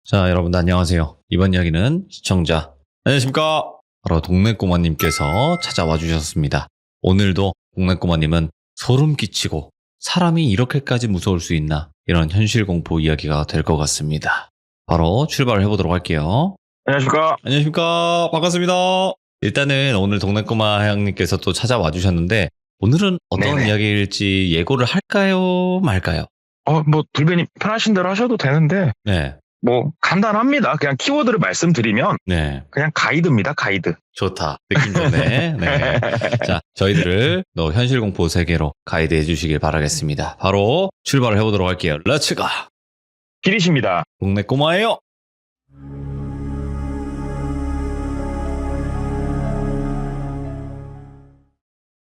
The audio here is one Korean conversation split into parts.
자, 여러분 안녕하세요. 이번 이야기는 시청자 안녕하십니까? 바로 동네꼬마님께서 찾아와 주셨습니다. 오늘도 동네꼬마님은 소름 끼치고 사람이 이렇게까지 무서울 수 있나 이런 현실 공포 이야기가 될 것 같습니다. 바로 출발을 해보도록 할게요. 안녕하십니까. 안녕하십니까? 반갑습니다. 일단은 오늘 동네꼬마 형님께서 또 찾아와 주셨는데 오늘은 어떤 네네. 이야기일지 예고를 할까요? 말까요? 불배님 편하신 대로 하셔도 되는데, 네. 간단합니다. 그냥 키워드를 말씀드리면, 네. 그냥 가이드입니다, 가이드. 좋다. 느낌 좋네. 네. 자, 저희들을 또 현실 공포 세계로 가이드해 주시길 바라겠습니다. 바로 출발을 해보도록 할게요. 렛츠가! 길이십니다. 동네 꼬마예요.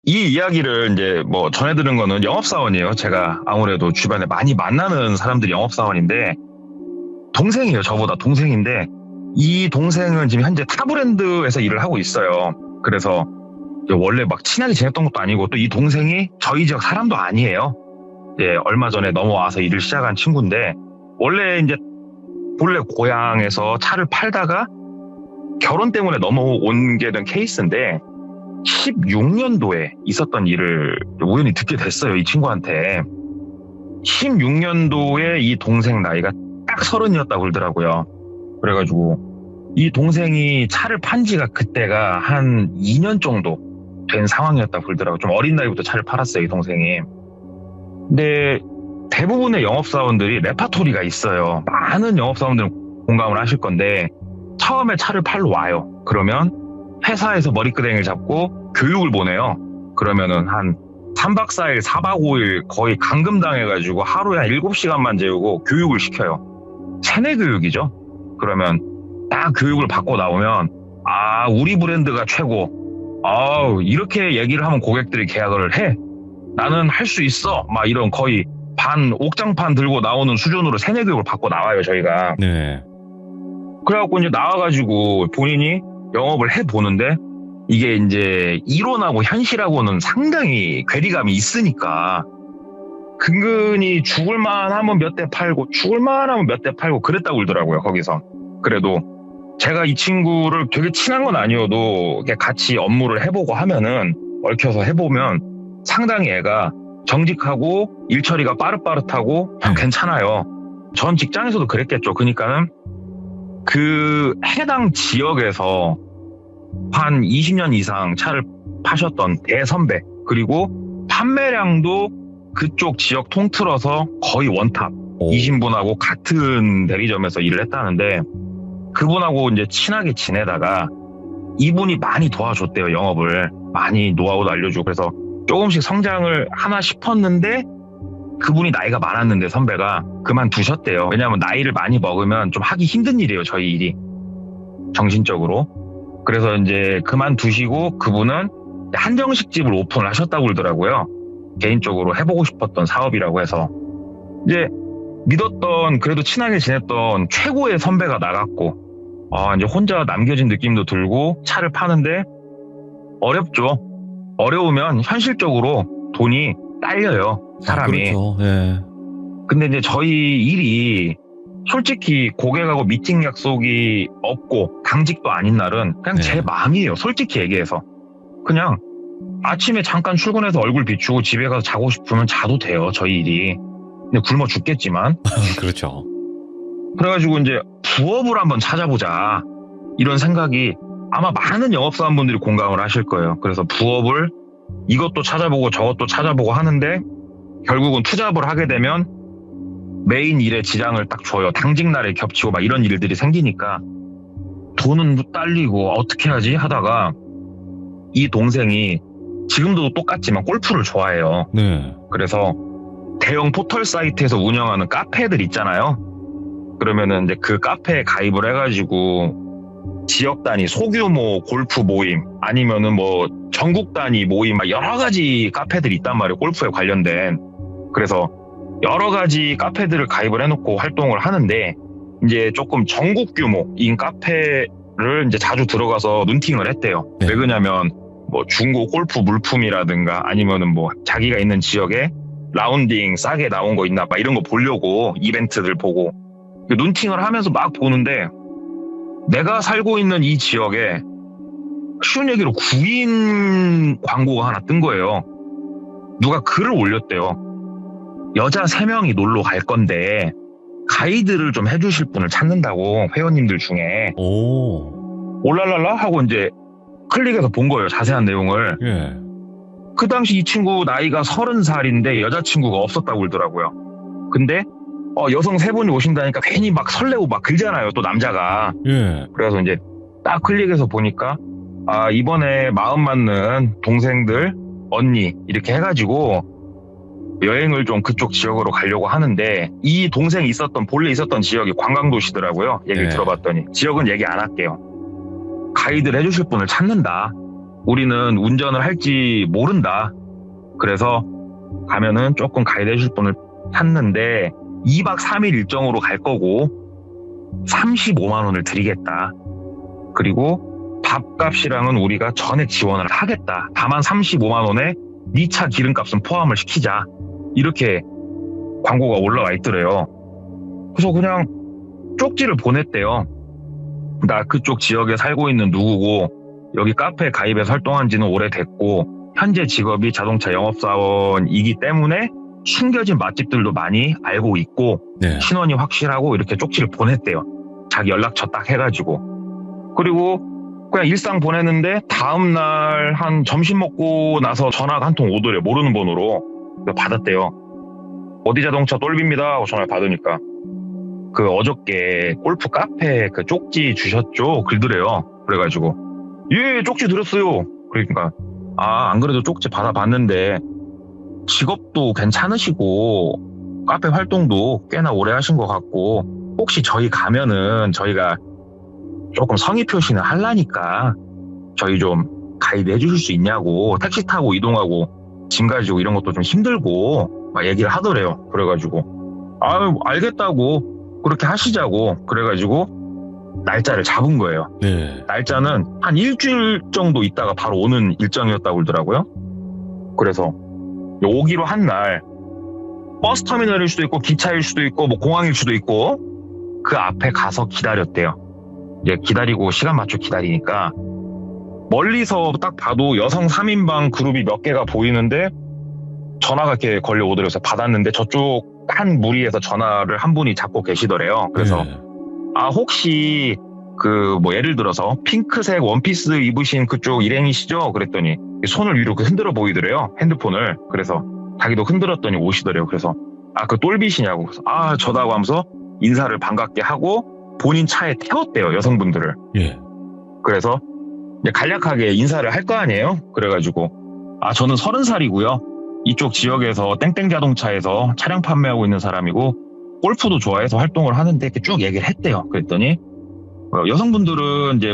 이 이야기를 이제 전해드린 거는 영업사원이에요. 제가 아무래도 주변에 많이 만나는 사람들이 영업사원인데, 동생이에요. 저보다 동생인데, 이 동생은 지금 현재 타브랜드에서 일을 하고 있어요. 그래서 원래 막 친하게 지냈던 것도 아니고, 또 이 동생이 저희 지역 사람도 아니에요. 이제 얼마 전에 넘어와서 일을 시작한 친구인데, 원래 이제 본래 고향에서 차를 팔다가 결혼 때문에 넘어온 게 된 케이스인데, 16년도에 있었던 일을 우연히 듣게 됐어요, 이 친구한테. 16년도에 이 동생 나이가 딱 30이었다고 그러더라고요. 그래가지고 이 동생이 차를 판 지가 그때가 한 2년 정도 된 상황이었다고 그러더라고요. 좀 어린 나이부터 차를 팔았어요, 이 동생이. 근데 대부분의 영업사원들이 레파토리가 있어요. 많은 영업사원들은 공감을 하실 건데, 처음에 차를 팔러 와요. 그러면 회사에서 머리끄댕이를 잡고 교육을 보내요. 그러면은 한 3박 4일, 4박 5일 거의 감금당해가지고 하루에 한 7시간만 재우고 교육을 시켜요. 세뇌 교육이죠. 그러면 딱 교육을 받고 나오면, 우리 브랜드가 최고. 이렇게 얘기를 하면 고객들이 계약을 해. 나는 할 수 있어. 막 이런 거의 옥장판 들고 나오는 수준으로 세뇌 교육을 받고 나와요, 저희가. 네. 그래갖고 이제 나와가지고 본인이 영업을 해보는데, 이게 이제 이론하고 현실하고는 상당히 괴리감이 있으니까, 근근히 죽을만 하면 몇 대 팔고, 죽을만 하면 몇 대 팔고 그랬다고 그러더라고요, 거기서. 그래도 제가 이 친구를 되게 친한 건 아니어도 같이 업무를 해보고 하면은, 얽혀서 해보면 상당히 애가 정직하고 일 처리가 빠릇빠릇하고 괜찮아요. 전 직장에서도 그랬겠죠. 그러니까는 그 해당 지역에서 한 20년 이상 차를 파셨던 대선배, 그리고 판매량도 그쪽 지역 통틀어서 거의 원탑 이신 분하고 같은 대리점에서 일을 했다는데, 그분하고 이제 친하게 지내다가 이분이 많이 도와줬대요, 영업을. 많이 노하우도 알려주고. 그래서 조금씩 성장을 하나 싶었는데, 그분이 나이가 많았는데 선배가 그만두셨대요. 왜냐하면 나이를 많이 먹으면 좀 하기 힘든 일이에요, 저희 일이. 정신적으로. 그래서 이제 그만두시고 그분은 한정식집을 오픈을 하셨다고 그러더라고요. 개인적으로 해보고 싶었던 사업이라고 해서. 이제 믿었던, 그래도 친하게 지냈던 최고의 선배가 나갔고, 이제 혼자 남겨진 느낌도 들고 차를 파는데 어렵죠. 어려우면 현실적으로 돈이 딸려요, 사람이. 그렇죠. 예. 근데 이제 저희 일이 솔직히 고객하고 미팅 약속이 없고 당직도 아닌 날은 그냥 제 마음이에요, 솔직히 얘기해서. 그냥 아침에 잠깐 출근해서 얼굴 비추고 집에 가서 자고 싶으면 자도 돼요, 저희 일이. 근데 굶어 죽겠지만. 그렇죠. 그래가지고 이제 부업을 한번 찾아보자, 이런 생각이 아마 많은 영업사원분들이 공감을 하실 거예요. 그래서 부업을 이것도 찾아보고 저것도 찾아보고 하는데, 결국은 투잡을 하게 되면 메인 일에 지장을 딱 줘요. 당직 날에 겹치고 막 이런 일들이 생기니까 돈은 딸리고 어떻게 하지 하다가, 이 동생이 지금도 똑같지만 골프를 좋아해요. 네. 그래서 대형 포털 사이트에서 운영하는 카페들 있잖아요. 그러면은 이제 그 카페에 가입을 해가지고 지역 단위 소규모 골프 모임, 아니면은 전국 단위 모임, 막 여러 가지 카페들이 있단 말이에요, 골프에 관련된. 그래서 여러 가지 카페들을 가입을 해놓고 활동을 하는데, 이제 조금 전국 규모인 카페를 이제 자주 들어가서 눈팅을 했대요. 네. 왜 그러냐면 중고 골프 물품이라든가, 아니면은 자기가 있는 지역에 라운딩 싸게 나온 거 있나 막 이런 거 보려고, 이벤트들 보고. 눈팅을 하면서 막 보는데 내가 살고 있는 이 지역에 쉬운 얘기로 구인 광고가 하나 뜬 거예요. 누가 글을 올렸대요. 여자 3명이 놀러 갈 건데 가이드를 좀 해주실 분을 찾는다고, 회원님들 중에. 오. 올랄랄라 하고 이제 클릭해서 본 거예요, 자세한 내용을. 예. 그 당시 이 친구 나이가 30살인데 여자친구가 없었다고 그러더라고요. 근데 여성 3분이 오신다니까 괜히 막 설레고 막 그러잖아요, 또 남자가. 예. 그래서 이제 딱 클릭해서 보니까 이번에 마음 맞는 동생들, 언니 이렇게 해가지고 여행을 좀 그쪽 지역으로 가려고 하는데, 이 동생이 본래 있었던 지역이 관광도시더라고요. 얘기를 네. 들어봤더니. 지역은 얘기 안 할게요. 가이드를 해주실 분을 찾는다. 우리는 운전을 할지 모른다. 그래서 가면은 조금 가이드 해줄 분을 찾는데 2박 3일 일정으로 갈 거고 35만 원을 드리겠다. 그리고 밥값이랑은 우리가 전액 지원을 하겠다. 다만 35만 원에 네 차 기름값은 포함을 시키자. 이렇게 광고가 올라와 있더래요. 그래서 그냥 쪽지를 보냈대요. 나 그쪽 지역에 살고 있는 누구고 여기 카페 가입해서 활동한 지는 오래됐고 현재 직업이 자동차 영업사원이기 때문에 숨겨진 맛집들도 많이 알고 있고 네. 신원이 확실하고, 이렇게 쪽지를 보냈대요. 자기 연락처 딱 해가지고. 그리고 그냥 일상 보냈는데 다음날 한 점심 먹고 나서 전화가 한 통 오더래요. 모르는 번호로. 받았대요. 어디 자동차 똘비입니다 하고 전화를 받으니까 그 어저께 골프 카페 그 쪽지 주셨죠? 그러더래요. 그래가지고 예, 쪽지 드렸어요. 그러니까 안 그래도 쪽지 받아봤는데 직업도 괜찮으시고 카페 활동도 꽤나 오래 하신 것 같고 혹시 저희 가면은 저희가 조금 성의 표시는 하려니까 저희 좀 가이드 해주실 수 있냐고, 택시 타고 이동하고 짐 가지고 이런 것도 좀 힘들고 막 얘기를 하더래요. 그래가지고 알겠다고, 그렇게 하시자고 그래가지고 날짜를 잡은 거예요. 네. 날짜는 한 일주일 정도 있다가 바로 오는 일정이었다고 그러더라고요. 그래서 오기로 한 날 버스 터미널일 수도 있고 기차일 수도 있고 뭐 공항일 수도 있고 그 앞에 가서 기다렸대요. 이제 기다리고 시간 맞춰 기다리니까 멀리서 딱 봐도 여성 3인방 그룹이 몇 개가 보이는데 전화가 이렇게 걸려오더래요. 받았는데 저쪽 한 무리에서 전화를 한 분이 잡고 계시더래요. 그래서 네. 혹시 예를 들어서 핑크색 원피스 입으신 그쪽 일행이시죠? 그랬더니 손을 위로 흔들어 보이더래요. 핸드폰을. 그래서 자기도 흔들었더니 오시더래요. 그래서 그 똘비시냐고. 그래서 저다고 하면서 인사를 반갑게 하고 본인 차에 태웠대요. 여성분들을. 예. 그래서 이제 간략하게 인사를 할 거 아니에요? 그래가지고 저는 30살이고요. 이쪽 지역에서 땡땡 자동차에서 차량 판매하고 있는 사람이고 골프도 좋아해서 활동을 하는데 이렇게 쭉 얘기를 했대요. 그랬더니 여성분들은 이제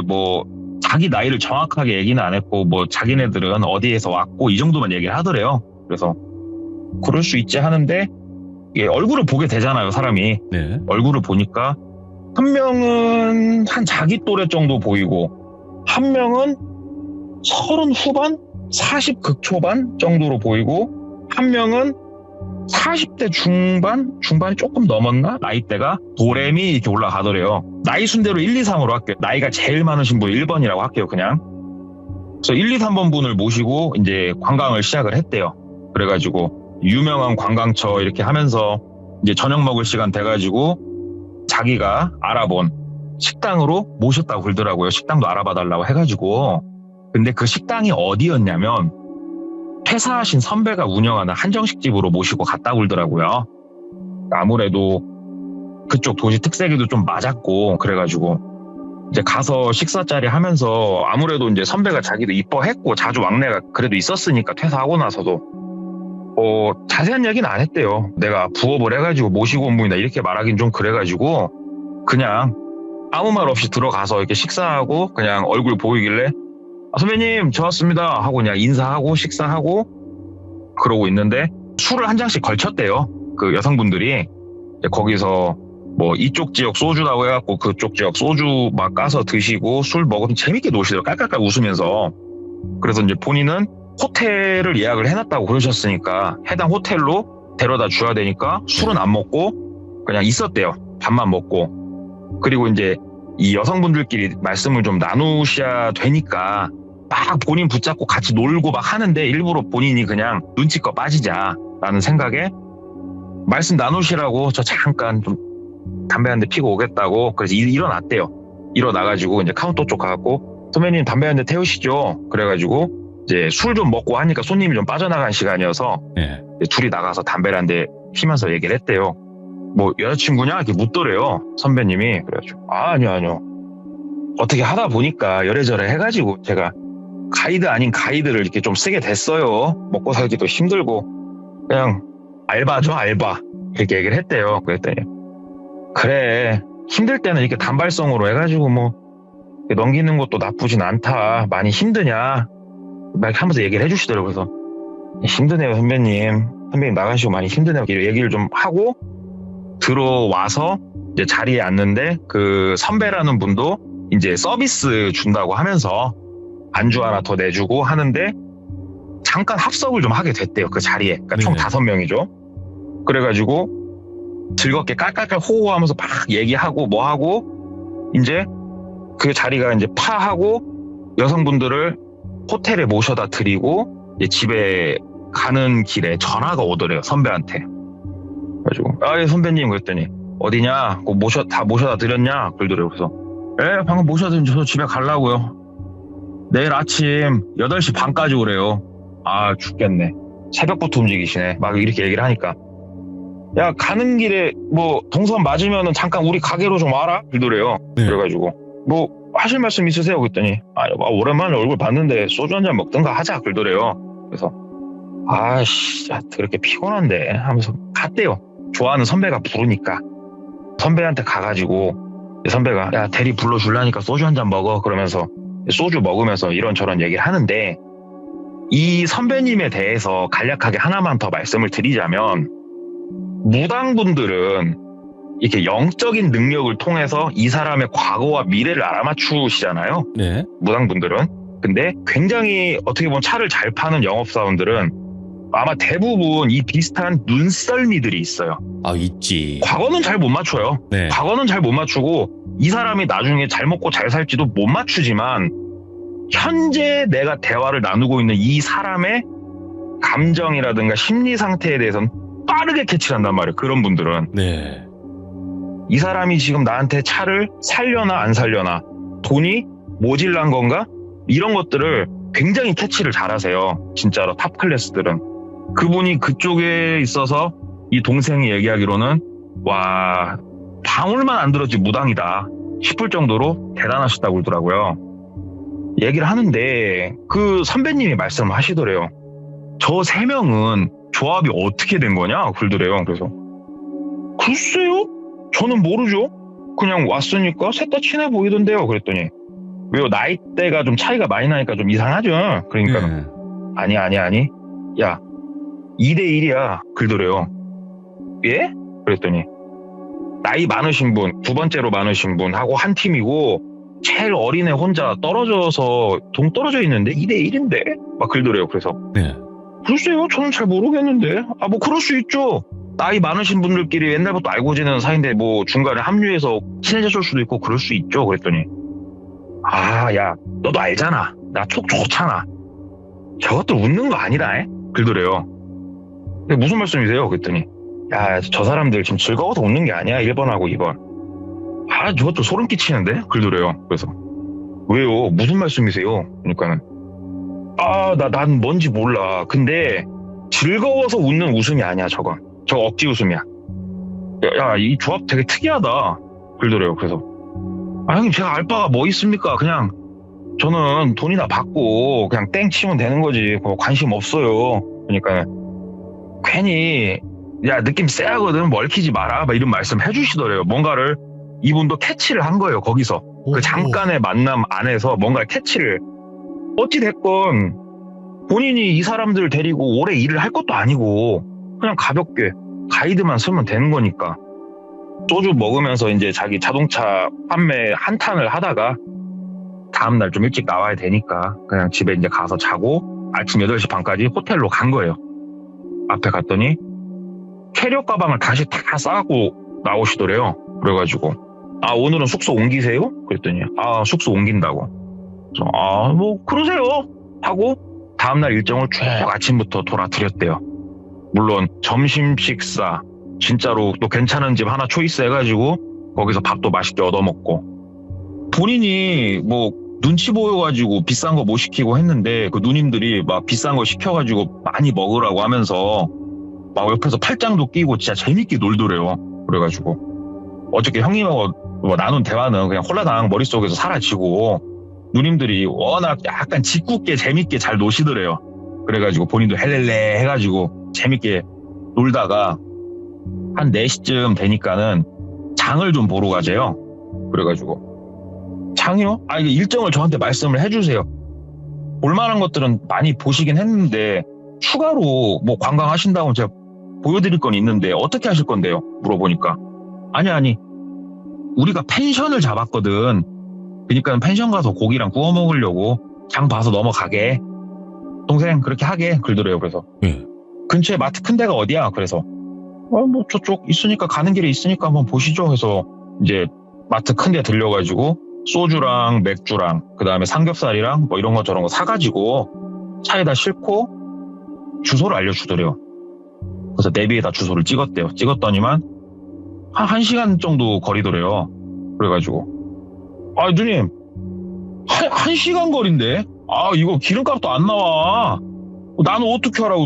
자기 나이를 정확하게 얘기는 안 했고 자기네들은 어디에서 왔고 이 정도만 얘기를 하더래요. 그래서 그럴 수 있지 하는데 얼굴을 보게 되잖아요, 사람이. 네. 얼굴을 보니까 한 명은 한 자기 또래 정도 보이고 한 명은 30 후반? 40 극초반 정도로 보이고 한 명은 40대 중반이 조금 넘었나? 나이대가 도레미 이렇게 올라가더래요. 나이 순대로 1, 2, 3으로 할게요. 나이가 제일 많으신 분 1번이라고 할게요, 그냥. 그래서 1, 2, 3번 분을 모시고 이제 관광을 시작을 했대요. 그래가지고 유명한 관광처 이렇게 하면서 이제 저녁 먹을 시간 돼가지고 자기가 알아본 식당으로 모셨다고 그러더라고요. 식당도 알아봐달라고 해가지고. 근데 그 식당이 어디였냐면 퇴사하신 선배가 운영하는 한정식 집으로 모시고 갔다고 그러더라고요. 아무래도 그쪽 도시 특색에도 좀 맞았고 그래가지고 이제 가서 식사 자리 하면서 아무래도 이제 선배가 자기도 이뻐했고 자주 왕래가 그래도 있었으니까 퇴사하고 나서도 자세한 얘기는 안 했대요. 내가 부업을 해가지고 모시고 온 분이다 이렇게 말하긴 좀 그래가지고 그냥 아무 말 없이 들어가서 이렇게 식사하고 그냥 얼굴 보이길래 선배님 저 왔습니다 하고 그냥 인사하고 식사하고 그러고 있는데 술을 한 잔씩 걸쳤대요. 그 여성분들이 거기서 이쪽 지역 소주라고 해갖고 그쪽 지역 소주 막 까서 드시고 술 먹으면 재밌게 노시더라고요. 깔깔깔 웃으면서. 그래서 이제 본인은 호텔을 예약을 해놨다고 그러셨으니까 해당 호텔로 데려다 줘야 되니까 술은 안 먹고 그냥 있었대요. 밥만 먹고, 그리고 이제 이 여성분들끼리 말씀을 좀 나누셔야 되니까 막 본인 붙잡고 같이 놀고 막 하는데 일부러 본인이 그냥 눈치껏 빠지자라는 생각에 말씀 나누시라고 저 잠깐 좀 담배 한 대 피고 오겠다고 그래서 일어났대요. 일어나가지고 이제 카운터 쪽 가갖고 선배님 담배 한 대 태우시죠. 그래가지고 이제 술 좀 먹고 하니까 손님이 좀 빠져나간 시간이어서 예. 둘이 나가서 담배를 한 대 피면서 얘기를 했대요. 뭐 여자친구냐 이렇게 묻더래요. 선배님이. 그래가지고 아니요. 어떻게 하다 보니까 열애저래 해가지고 제가 가이드 아닌 가이드를 이렇게 좀 쓰게 됐어요. 먹고 살기도 힘들고 그냥 알바죠, 알바. 이렇게 얘기를 했대요. 그랬더니 그래 힘들 때는 이렇게 단발성으로 해가지고 뭐 넘기는 것도 나쁘진 않다. 많이 힘드냐 막 하면서 얘기를 해주시더라고요. 그래서 힘드네요 선배님 나가시고 많이 힘드네요. 얘기를 좀 하고 들어와서 이제 자리에 앉는데 그 선배라는 분도 이제 서비스 준다고 하면서 안주 하나 더 내주고 하는데 잠깐 합석을 좀 하게 됐대요. 그 자리에. 그러니까 총 네네. 5명이죠. 그래가지고 즐겁게 깔깔깔 호호하면서 막 얘기하고 뭐 하고 이제 그 자리가 이제 파하고 여성분들을 호텔에 모셔다 드리고 이제 집에 가는 길에 전화가 오더래요. 선배한테. 그래가지고 예 선배님 그랬더니 어디냐? 다 모셔다 드렸냐? 그러더래요. 그래서 예 방금 모셔다 드린 저 집에 가려고요. 내일 아침 8시 반까지 오래요. 아 죽겠네. 새벽부터 움직이시네. 막 이렇게 얘기를 하니까 야 가는 길에 뭐 동선 맞으면은 잠깐 우리 가게로 좀 와라 그러더래요. 네. 그래가지고 뭐 하실 말씀 있으세요? 그랬더니 오랜만에 얼굴 봤는데 소주 한잔 먹든가 하자 그러더래요. 그래서 아씨 그렇게 피곤한데 하면서 갔대요. 좋아하는 선배가 부르니까 선배한테 가가지고 선배가 야 대리 불러줄라니까 소주 한잔 먹어 그러면서 소주 먹으면서 이런저런 얘기를 하는데 이 선배님에 대해서 간략하게 하나만 더 말씀을 드리자면 무당분들은 이렇게 영적인 능력을 통해서 이 사람의 과거와 미래를 알아맞추시잖아요. 네. 무당분들은. 근데 굉장히 어떻게 보면 차를 잘 파는 영업사원들은 아마 대부분 이 비슷한 눈썰미들이 있어요. 아, 있지. 과거는 잘 못 맞춰요. 네. 과거는 잘 못 맞추고 이 사람이 나중에 잘 먹고 잘 살지도 못 맞추지만 현재 내가 대화를 나누고 있는 이 사람의 감정이라든가 심리 상태에 대해서는 빠르게 캐치를 한단 말이에요. 그런 분들은. 네. 이 사람이 지금 나한테 차를 살려나 안 살려나 돈이 모질란 건가? 이런 것들을 굉장히 캐치를 잘하세요. 진짜로 탑 클래스들은. 그분이 그쪽에 있어서 이 동생이 얘기하기로는 와 방울만 안 들었지 무당이다 싶을 정도로 대단하셨다고 그러더라고요. 얘기를 하는데 그 선배님이 말씀을 하시더래요. 저 3명은 조합이 어떻게 된 거냐? 그러더래요. 그래서 글쎄요? 저는 모르죠. 그냥 왔으니까 셋 다 친해 보이던데요. 그랬더니 왜요? 나이대가 좀 차이가 많이 나니까 좀 이상하죠. 그러니까 네. 아니 야 2대1이야 그러더래요. 예? 그랬더니 나이 많으신 분, 2번째로 많으신 분하고 한 팀이고 제일 어린 애 혼자 떨어져서 동떨어져 있는데 2대1인데 막 그러더래요. 그래서 네. 글쎄요 저는 잘 모르겠는데 뭐 그럴 수 있죠. 나이 많으신 분들끼리 옛날부터 알고 지내는 사이인데 뭐 중간에 합류해서 친해졌을 수도 있고 그럴 수 있죠. 그랬더니 야 너도 알잖아 나 촉 좋잖아 저것들 웃는 거 아니라 그러더래요. 근데 무슨 말씀이세요? 그랬더니 야 저 사람들 지금 즐거워서 웃는 게 아니야 1번하고 2번 저것도 소름 끼치는데? 그러더래요. 그래서 왜요? 무슨 말씀이세요? 그러니까는 난 뭔지 몰라. 근데 즐거워서 웃는 웃음이 아니야 저건. 저거 억지 웃음이야. 야 이 조합 되게 특이하다. 그러더래요. 그래서 형님 제가 알 바가 뭐 있습니까? 그냥 저는 돈이나 받고 그냥 땡 치면 되는 거지. 관심 없어요. 그러니까 괜히 야 느낌 쎄하거든 멀키지 마라 막 이런 말씀 해주시더래요. 뭔가를 이분도 캐치를 한 거예요. 거기서 그 잠깐의 만남 안에서 뭔가를 캐치를 어찌됐건 본인이 이 사람들 데리고 오래 일을 할 것도 아니고 그냥 가볍게 가이드만 쓰면 되는 거니까 소주 먹으면서 이제 자기 자동차 판매 한탄을 하다가 다음날 좀 일찍 나와야 되니까 그냥 집에 이제 가서 자고 아침 8시 반까지 호텔로 간 거예요. 앞에 갔더니 캐리어 가방을 다시 다 싸갖고 나오시더래요. 그래가지고 오늘은 숙소 옮기세요? 그랬더니 숙소 옮긴다고. 그래서 뭐 그러세요 하고 다음날 일정을 쭉 아침부터 돌아드렸대요. 물론 점심 식사 진짜로 또 괜찮은 집 하나 초이스 해가지고 거기서 밥도 맛있게 얻어먹고, 본인이 뭐 눈치 보여가지고 비싼 거 못 시키고 했는데 그 누님들이 막 비싼 거 시켜가지고 많이 먹으라고 하면서 막 옆에서 팔짱도 끼고 진짜 재밌게 놀더래요. 그래가지고 어저께 형님하고 뭐 나눈 대화는 그냥 홀라당 머릿속에서 사라지고 누님들이 워낙 약간 짓궂게 재밌게 잘 노시더래요. 그래가지고 본인도 헬렐레 해가지고 재밌게 놀다가 한 4시쯤 되니까는 장을 좀 보러 가재요. 그래가지고 장이요? 이게 일정을 저한테 말씀을 해주세요. 볼만한 것들은 많이 보시긴 했는데 추가로 뭐 관광하신다고 제가 보여드릴 건 있는데 어떻게 하실 건데요? 물어보니까 아니 우리가 펜션을 잡았거든. 그러니까 펜션 가서 고기랑 구워 먹으려고 장 봐서 넘어가게. 동생 그렇게 하게. 그러더래요. 그래서 근처에 마트 큰 데가 어디야? 그래서 뭐 저쪽 있으니까 가는 길에 있으니까 한번 보시죠 해서 이제 마트 큰 데 들려가지고 소주랑 맥주랑 그 다음에 삼겹살이랑 뭐 이런 거 저런 거 사가지고 차에다 싣고 주소를 알려주더래요. 그래서 내비에다 주소를 찍었대요. 찍었더니만 한 1시간 정도 거리더래요. 그래가지고 누님 1시간 거리인데 이거 기름값도 안 나와. 나는 어떻게 하라고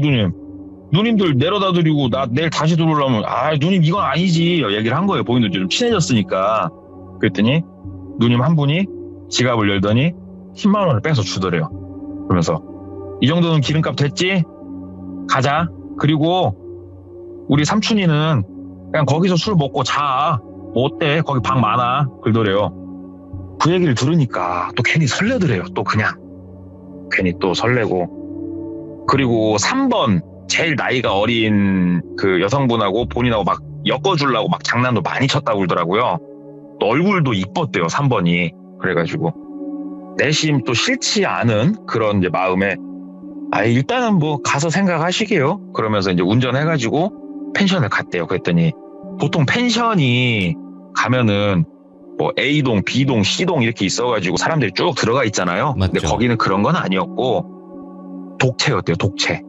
누님들 내려다 드리고 나 내일 다시 들어오려면 누님 이건 아니지 얘기를 한 거예요. 본인도 좀 친해졌으니까. 그랬더니 누님 한 분이 지갑을 열더니 10만 원을 빼서 주더래요. 그러면서 이 정도는 기름값 됐지? 가자. 그리고 우리 삼촌이는 그냥 거기서 술 먹고 자. 뭐 어때? 거기 방 많아. 그러더래요. 그 얘기를 들으니까 또 괜히 설레더래요. 또 그냥 괜히 또 설레고. 그리고 3번 제일 나이가 어린 그 여성분하고 본인하고 막 엮어주려고 막 장난도 많이 쳤다고 그러더라고요. 또 얼굴도 이뻤대요. 3번이. 그래가지고 내심 또 싫지 않은 그런 이제 마음에 일단은 뭐 가서 생각하시게요. 그러면서 이제 운전해가지고 펜션을 갔대요. 그랬더니 보통 펜션이 가면은 뭐 A동, B동, C동 이렇게 있어가지고 사람들이 쭉 들어가 있잖아요. 맞죠. 근데 거기는 그런 건 아니었고 독채였대요. 독채.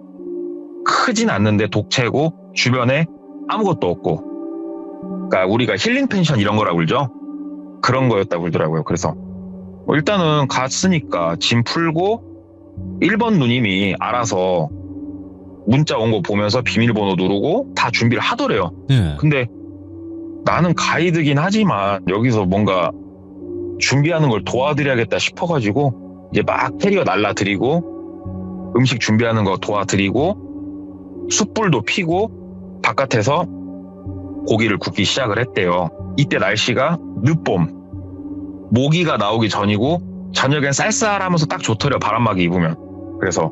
크진 않는데 독채고 주변에 아무것도 없고, 그러니까 우리가 힐링 펜션 이런 거라고 그러죠. 그런 거였다고 그러더라고요. 그래서 일단은 갔으니까 짐 풀고 1번 누님이 알아서 문자 온 거 보면서 비밀번호 누르고 다 준비를 하더래요. 근데 나는 가이드긴 하지만 여기서 뭔가 준비하는 걸 도와드려야겠다 싶어가지고 이제 막 캐리어 날라드리고 음식 준비하는 거 도와드리고 숯불도 피고 바깥에서 고기를 굽기 시작을 했대요. 이때 날씨가 늦봄, 모기가 나오기 전이고 저녁엔 쌀쌀하면서 딱 좋더래요. 바람막이 입으면. 그래서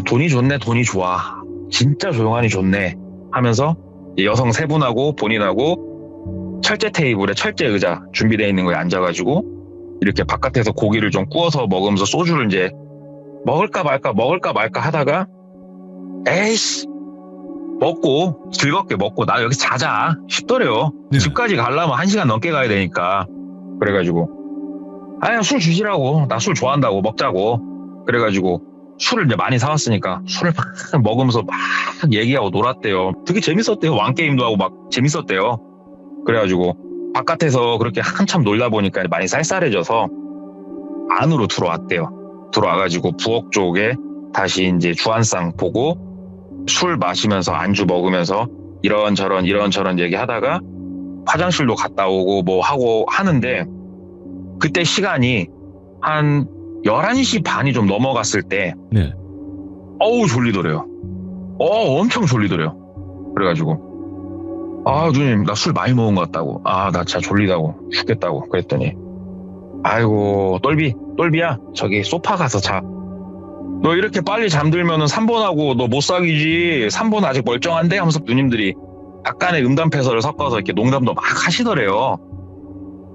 돈이 좋네. 돈이 좋아. 진짜 조용하니 좋네 하면서 여성 3분하고 본인하고 철제 테이블에 철제 의자 준비되어 있는 거에 앉아가지고 이렇게 바깥에서 고기를 좀 구워서 먹으면서 소주를 이제 먹을까 말까 하다가 에이씨 먹고 즐겁게 먹고 나 여기 자자 싶더래요. 집까지 가려면 1시간 넘게 가야 되니까. 그래가지고 술 주시라고. 나 술 좋아한다고. 먹자고. 그래가지고 술을 이제 많이 사왔으니까 술을 막 먹으면서 막 얘기하고 놀았대요. 되게 재밌었대요. 왕게임도 하고 막 재밌었대요. 그래가지고 바깥에서 그렇게 한참 놀다 보니까 많이 쌀쌀해져서 안으로 들어왔대요. 들어와가지고 부엌 쪽에 다시 이제 주안상 보고 술 마시면서 안주 먹으면서 이런저런 얘기하다가 화장실도 갔다 오고 뭐 하고 하는데 그때 시간이 한 11시 반이 좀 넘어갔을 때 졸리더래요. 엄청 졸리더래요. 그래가지고 누님 나 술 많이 먹은 것 같다고. 나 진짜 졸리다고 죽겠다고. 그랬더니 아이고 똘비야 저기 소파 가서 자. 너 이렇게 빨리 잠들면은 3번하고 너 못 사귀지. 3번 아직 멀쩡한데 하면서 누님들이 약간의 음담패설을 섞어서 이렇게 농담도 막 하시더래요.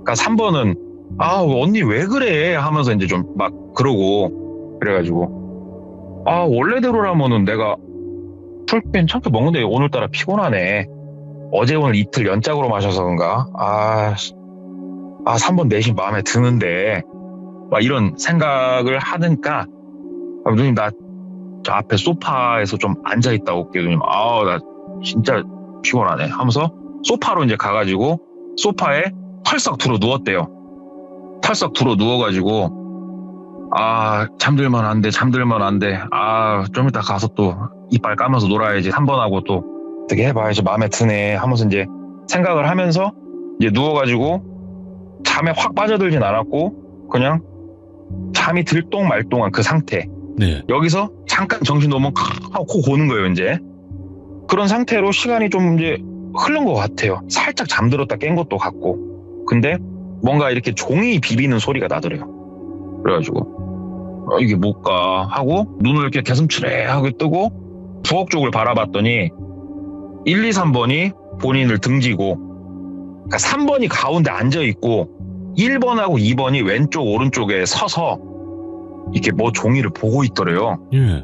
그러니까 3번은 언니 왜 그래 하면서 이제 좀 막 그러고 그래가지고 원래대로라면은 내가 술 괜찮게 먹는데 오늘따라 피곤하네. 어제 오늘 이틀 연짝으로 마셔서 그런가? 3번 내심 마음에 드는데 막 이런 생각을 하니까 누님 나 저 앞에 소파에서 좀 앉아있다 올게요 누님. 나 진짜 피곤하네 하면서 소파로 이제 가가지고 소파에 털썩 들어 누웠대요. 털썩 들어 누워가지고 잠들면 안 돼. 좀 이따 가서 또 이빨 까면서 놀아야지. 3번하고 또 어떻게 해봐야지 마음에 드네 하면서 이제 생각을 하면서 이제 누워가지고 잠에 확 빠져들진 않았고 그냥 잠이 들똥말똥한 그 상태. 네. 여기서 잠깐 정신 놓으면 하고 코 고는 거예요 이제. 그런 상태로 시간이 좀 이제 흐른 것 같아요. 살짝 잠들었다 깬 것도 같고. 근데 뭔가 이렇게 종이 비비는 소리가 나더래요. 그래가지고 이게 뭘까 하고 눈을 이렇게 개슴츠레하게 뜨고 부엌 쪽을 바라봤더니 1, 2, 3번이 본인을 등지고, 그러니까 3번이 가운데 앉아있고 1번하고 2번이 왼쪽 오른쪽에 서서 이렇게 뭐 종이를 보고 있더래요. 예.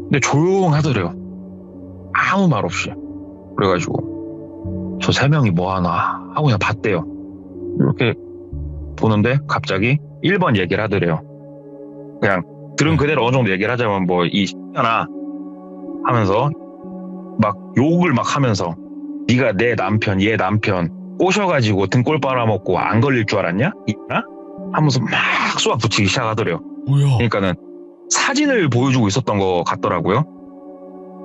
근데 조용하더래요. 아무 말 없이. 그래가지고 저 3명이 뭐 하나 하고 그냥 봤대요. 이렇게 보는데 갑자기 1번 얘기를 하더래요. 그냥 들은 그대로 어느 정도 얘기를 하자면 뭐 이 X나 하면서 막 욕을 막 하면서 네가 내 남편 얘 남편 꼬셔가지고 등골 빨아먹고 안 걸릴 줄 알았냐? 이나? 하면서 막 쏘아 붙이기 시작하더래요. 뭐야? 그러니까는 사진을 보여주고 있었던 것 같더라고요.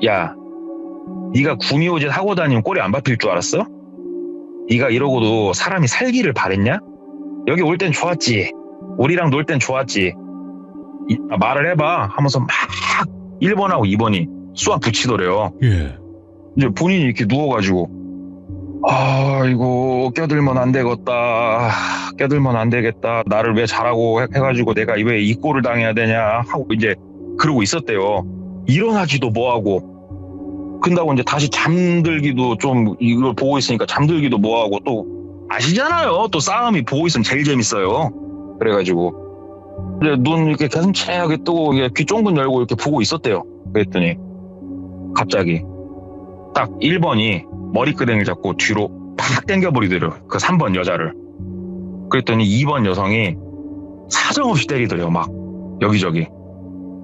야, 네가 구미호짓 하고 다니면 꼬리 안 밟힐 줄 알았어? 네가 이러고도 사람이 살기를 바랬냐? 여기 올 땐 좋았지. 우리랑 놀 땐 좋았지. 말을 해봐 하면서 막 1번하고 2번이 쏘아 붙이더래요. 예. 이제 본인이 이렇게 누워가지고 이거 껴들면 안 되겠다. 껴들면 안 되겠다. 나를 왜 잘하고 해가지고 내가 왜 이 꼴을 당해야 되냐 하고 이제 그러고 있었대요. 일어나지도 뭐하고. 근다고 이제 다시 잠들기도 좀 이걸 보고 있으니까 잠들기도 뭐하고 또 아시잖아요. 또 싸움이 보고 있으면 제일 재밌어요. 그래가지고 이제 눈 이렇게 개슴츠레하게 뜨고 귀 쫑긋 열고 이렇게 보고 있었대요. 그랬더니 갑자기 딱 1번이 머리끄댕이를 잡고 뒤로 팍 당겨버리더래요. 그 3번 여자를. 그랬더니 2번 여성이 사정없이 때리더래요. 막 여기저기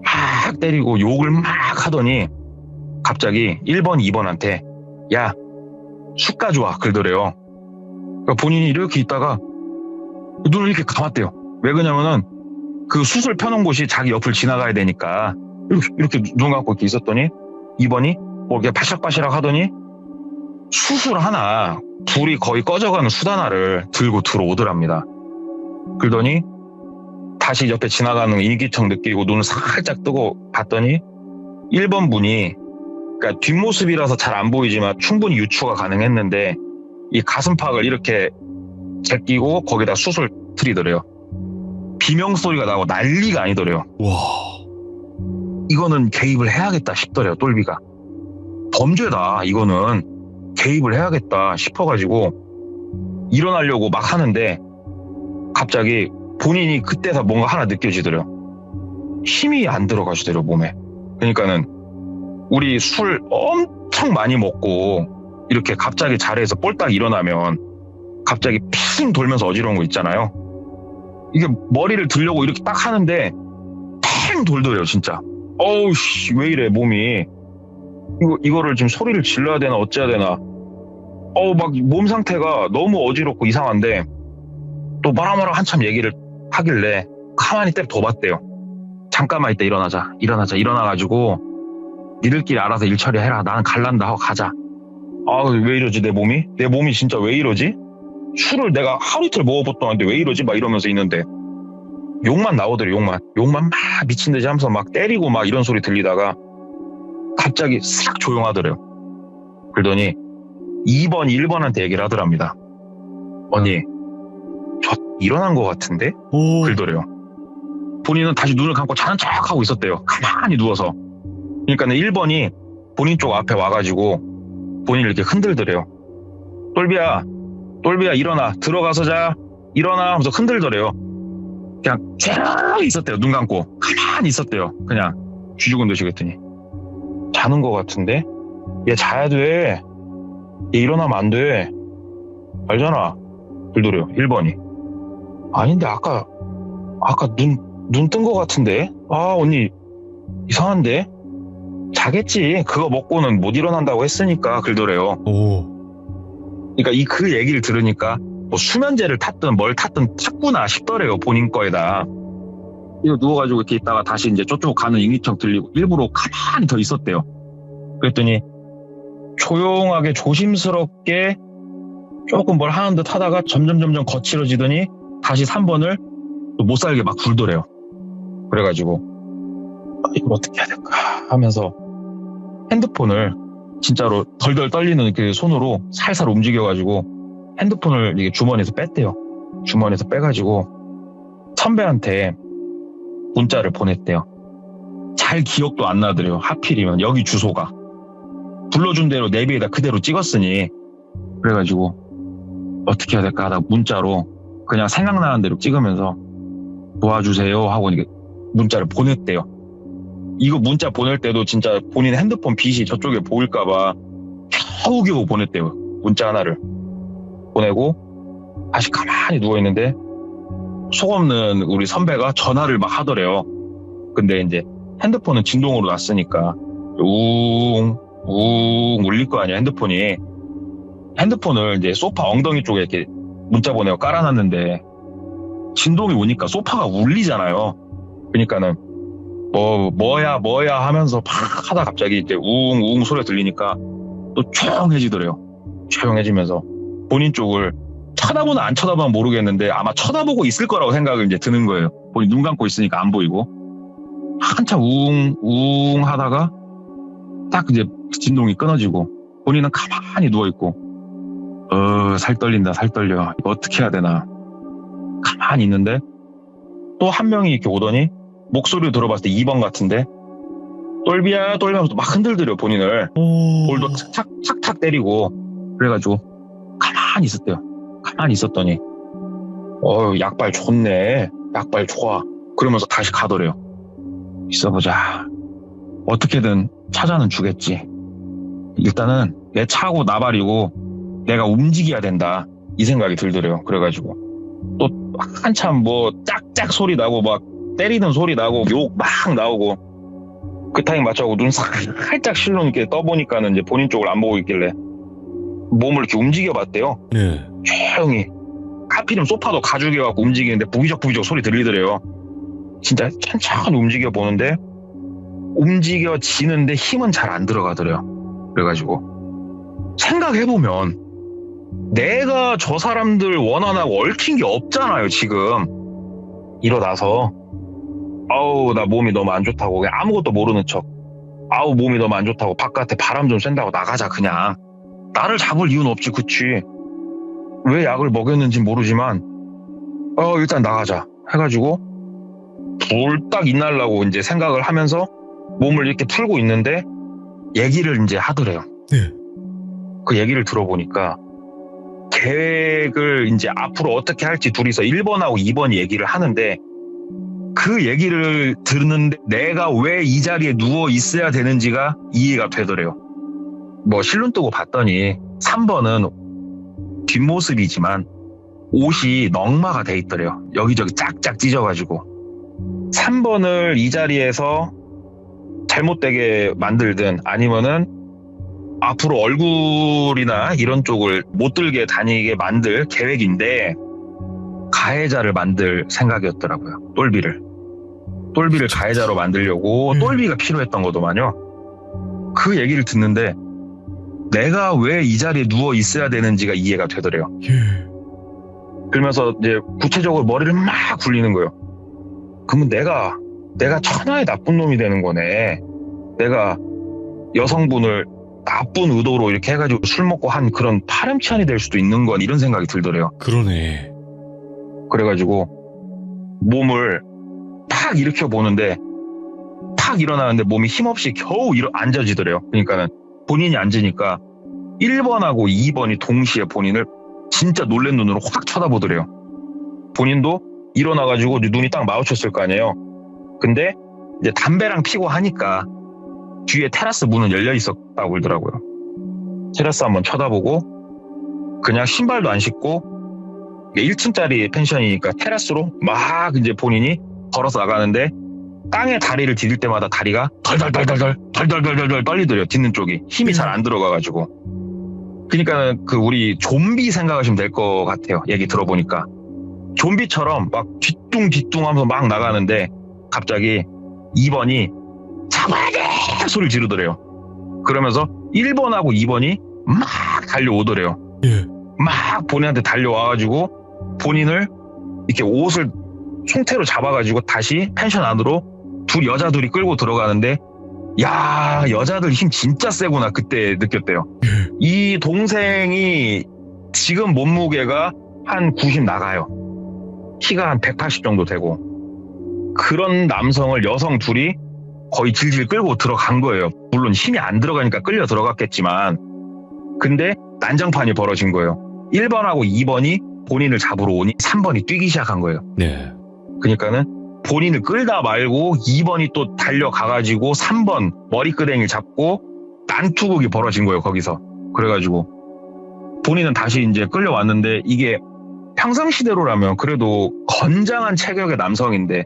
막 때리고 욕을 막 하더니 갑자기 1번 2번한테 야 술 가져와 그러더래요. 그러니까 본인이 이렇게 있다가 눈을 이렇게 감았대요. 왜 그러냐면은 그 숯을 펴놓은 곳이 자기 옆을 지나가야 되니까 이렇게 눈 감고 이렇게 있었더니 2번이 뭐 이렇게 바시락바시락 하더니 숯을 하나, 불이 거의 꺼져가는 숯 하나를 들고 들어오더랍니다. 그러더니 다시 옆에 지나가는 인기척 느끼고 눈을 살짝 뜨고 봤더니 1번 분이, 그러니까 뒷모습이라서 잘 안 보이지만 충분히 유추가 가능했는데 이 가슴팍을 이렇게 제끼고 거기다 숯을 트리더래요. 비명소리가 나고 난리가 아니더래요. 와. 이거는 개입을 해야겠다 싶더래요. 똘비가. 범죄다. 이거는 개입을 해야겠다 싶어가지고 일어나려고 막 하는데 갑자기 본인이 그때서 뭔가 하나 느껴지더래요. 힘이 안 들어가시더래요. 몸에. 그러니까는 우리 술 엄청 많이 먹고 이렇게 갑자기 자리에서 볼딱 일어나면 갑자기 핑 돌면서 어지러운 거 있잖아요. 이게 머리를 들려고 이렇게 딱 하는데 팽 돌더래요. 진짜. 어우씨 왜 이래 몸이. 이거를 지금 소리를 질러야 되나 어째야 되나. 막 몸 상태가 너무 어지럽고 이상한데 또 뭐라 한참 얘기를 하길래 가만히 떼 더 봤대요. 잠깐만 이따 일어나가지고 니들끼리 알아서 일 처리해라. 나는 갈란다 하고 가자. 왜 이러지 내 몸이 진짜 왜 이러지? 술을 내가 하루 이틀 먹어봤더니 왜 이러지? 막 이러면서 있는데 욕만 나오더래. 욕만 막 미친 듯이 하면서 막 때리고 막 이런 소리 들리다가 갑자기 싹 조용하더래요. 그러더니 2번 1번한테 얘기를 하더랍니다. 언니 저 일어난 것 같은데? 그러더래요. 본인은 다시 눈을 감고 자는 척하고 있었대요. 가만히 누워서. 그러니까 1번이 본인 쪽 앞에 와가지고 본인을 이렇게 흔들더래요. 똘비야 일어나. 들어가서 자. 일어나 하면서 흔들더래요. 그냥 쫙 있었대요. 눈 감고 가만히 있었대요. 그냥 쥐죽은 듯이. 그랬더니 자는 것 같은데? 얘 자야 돼. 얘 일어나면 안 돼. 알잖아. 들더래요. 1번이. 아닌데, 아까 눈 뜬 거 같은데? 아, 언니, 이상한데? 자겠지. 그거 먹고는 못 일어난다고 했으니까, 그러더래요. 그러니까 그 얘기를 들으니까, 뭐 수면제를 탔든 뭘 탔든 탔구나 싶더래요. 본인 거에다. 이거 누워가지고 이렇게 있다가 다시 이제 저쪽 가는 인기척 들리고 일부러 가만히 더 있었대요. 그랬더니 조용하게 조심스럽게 조금 뭘 하는 듯 하다가 점점 거칠어지더니 다시 3번을 못 살게 막 굴더래요. 그래가지고 이걸 어떻게 해야 될까 하면서 핸드폰을 진짜로 덜덜 떨리는 그 손으로 살살 움직여가지고 핸드폰을 이게 주머니에서 뺐대요. 주머니에서 빼가지고 선배한테 문자를 보냈대요. 잘 기억도 안 나더래요. 하필이면 여기 주소가. 불러준 대로 내비에다 그대로 찍었으니. 그래가지고 어떻게 해야 될까 하다 문자로 그냥 생각나는 대로 찍으면서 도와주세요 하고 이렇게 문자를 보냈대요. 이거 문자 보낼 때도 진짜 본인 핸드폰 빛이 저쪽에 보일까봐 겨우겨우 보냈대요. 문자 하나를 보내고 다시 가만히 누워있는데 속 없는 우리 선배가 전화를 막 하더래요. 근데 이제 핸드폰은 진동으로 놨으니까 웅 울릴 거 아니야 핸드폰이. 핸드폰을 이제 소파 엉덩이 쪽에 이렇게 문자 보내고 깔아놨는데 진동이 오니까 소파가 울리잖아요. 그러니까는 뭐야 하면서 팍 하다 갑자기 이제 웅 소리가 들리니까 또 조용해지더래요. 조용해지면서 본인 쪽을 쳐다보나 안 쳐다보나 모르겠는데 아마 쳐다보고 있을 거라고 생각을 이제 드는 거예요. 본인 눈 감고 있으니까 안 보이고. 한참 웅 하다가 딱 이제 진동이 끊어지고 본인은 가만히 누워있고 살 떨린다 살 떨려 이거 어떻게 해야 되나 가만히 있는데 또 한 명이 이렇게 오더니 목소리를 들어봤을 때 2번 같은데 똘비야 하면서 막 흔들더래요 본인을. 볼도 탁탁 때리고. 그래가지고 가만히 있었대요. 가만히 있었더니 약발 좋네 약발 좋아 그러면서 다시 가더래요. 있어보자 어떻게든 찾아는 주겠지. 일단은 내 차고 나발이고 내가 움직여야 된다 이 생각이 들더래요. 그래가지고 또 한참 뭐 짝짝 소리 나고 막 때리는 소리 나고 욕 막 나오고 그 타임 맞춰갖고 눈 살짝 실눈 이렇게 떠보니까는 이제 본인 쪽을 안 보고 있길래 몸을 이렇게 움직여봤대요. 네. 조용히. 하필이면 소파도 가죽이갖고 움직이는데 부기적 소리 들리더래요. 진짜 천천히 움직여보는데 움직여지는데 힘은 잘 안 들어가더래요. 그래가지고 생각해보면 내가 저 사람들 원한하고 얽힌 게 없잖아요 지금. 일어나서 아우 나 몸이 너무 안 좋다고 그냥 아무것도 모르는 척 아우 몸이 너무 안 좋다고 바깥에 바람 좀 쐰다고 나가자 그냥. 나를 잡을 이유는 없지 그치. 왜 약을 먹였는지 모르지만 일단 나가자 해가지고 불딱 인날라고 이제 생각을 하면서 몸을 이렇게 풀고 있는데 얘기를 이제 하더래요. 네. 그 얘기를 들어보니까 계획을 이제 앞으로 어떻게 할지 둘이서 1번하고 2번이 얘기를 하는데 그 얘기를 듣는데 내가 왜 이 자리에 누워 있어야 되는지가 이해가 되더래요. 뭐 실눈 뜨고 봤더니 3번은 뒷모습이지만 옷이 넝마가 돼 있더래요. 여기저기 짝짝 찢어가지고 3번을 이 자리에서 잘못되게 만들든 아니면은 앞으로 얼굴이나 이런 쪽을 못 들게 다니게 만들 계획인데 가해자를 만들 생각이었더라고요. 똘비를 가해자로 만들려고 똘비가 필요했던 거더만요. 그 얘기를 듣는데 내가 왜 이 자리에 누워 있어야 되는지가 이해가 되더래요. 그러면서 이제 구체적으로 머리를 막 굴리는 거예요. 그러면 내가 천하의 나쁜 놈이 되는 거네. 내가 여성분을 나쁜 의도로 이렇게 해가지고 술 먹고 한 그런 파렴치한이 될 수도 있는 건 이런 생각이 들더래요. 그러네. 그래가지고 몸을 탁 일으켜 보는데 탁 일어나는데 몸이 힘없이 겨우 앉아지더래요. 그러니까는 본인이 앉으니까 1번하고 2번이 동시에 본인을 진짜 놀란 눈으로 확 쳐다보더래요. 본인도 일어나가지고 눈이 딱 마주쳤을 거 아니에요. 근데 이제 담배랑 피고 하니까 뒤에 테라스 문은 열려 있었다고 그러더라고요. 테라스 한번 쳐다보고 그냥 신발도 안 신고 1층짜리 펜션이니까 테라스로 막 이제 본인이 걸어서 나가는데 땅에 다리를 디딜 때마다 다리가 덜덜덜덜덜 떨리더래요. 딛는 쪽이 힘이 잘 안 들어가가지고. 그러니까 그 우리 좀비 생각하시면 될 것 같아요. 얘기 들어보니까 좀비처럼 막 뒤뚱뒤뚱하면서 막 나가는데 갑자기 2번이 잡아야 돼 소리를 지르더래요. 그러면서 1번하고 2번이 막 달려오더래요. 예. 막 본인한테 달려와가지고 본인을 이렇게 옷을 송태로 잡아가지고 다시 펜션 안으로 여자 둘이 끌고 들어가는데 야 여자들 힘 진짜 세구나 그때 느꼈대요. 이 동생이 지금 몸무게가 한 90 나가요. 키가 한 180 정도 되고 그런 남성을 여성 둘이 거의 질질 끌고 들어간 거예요. 물론 힘이 안 들어가니까 끌려 들어갔겠지만 근데 난장판이 벌어진 거예요. 1번하고 2번이 본인을 잡으러 오니 3번이 뛰기 시작한 거예요. 네. 그러니까는 본인을 끌다 말고 2번이 또 달려가가지고 3번 머리끄댕이를 잡고 난투극이 벌어진 거예요. 거기서. 그래가지고 본인은 다시 이제 끌려왔는데 이게 평상시대로라면 그래도 건장한 체격의 남성인데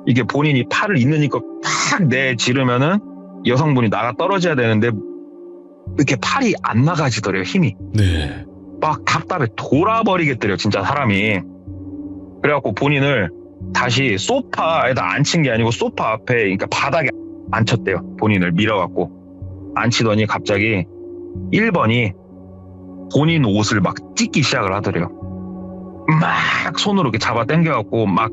이게 본인이 팔을 있는 힘껏 팍 내지르면은 여성분이 나가 떨어져야 되는데 이렇게 팔이 안 나가지더래요. 힘이. 네. 막 답답해 돌아버리겠더래요. 진짜 사람이. 그래갖고 본인을 다시 소파에다 앉힌 게 아니고 소파 앞에 그러니까 바닥에 앉혔대요. 본인을 밀어갖고 앉히더니 갑자기 1번이 본인 옷을 막 찢기 시작을 하더래요. 막 손으로 이렇게 잡아 당겨갖고 막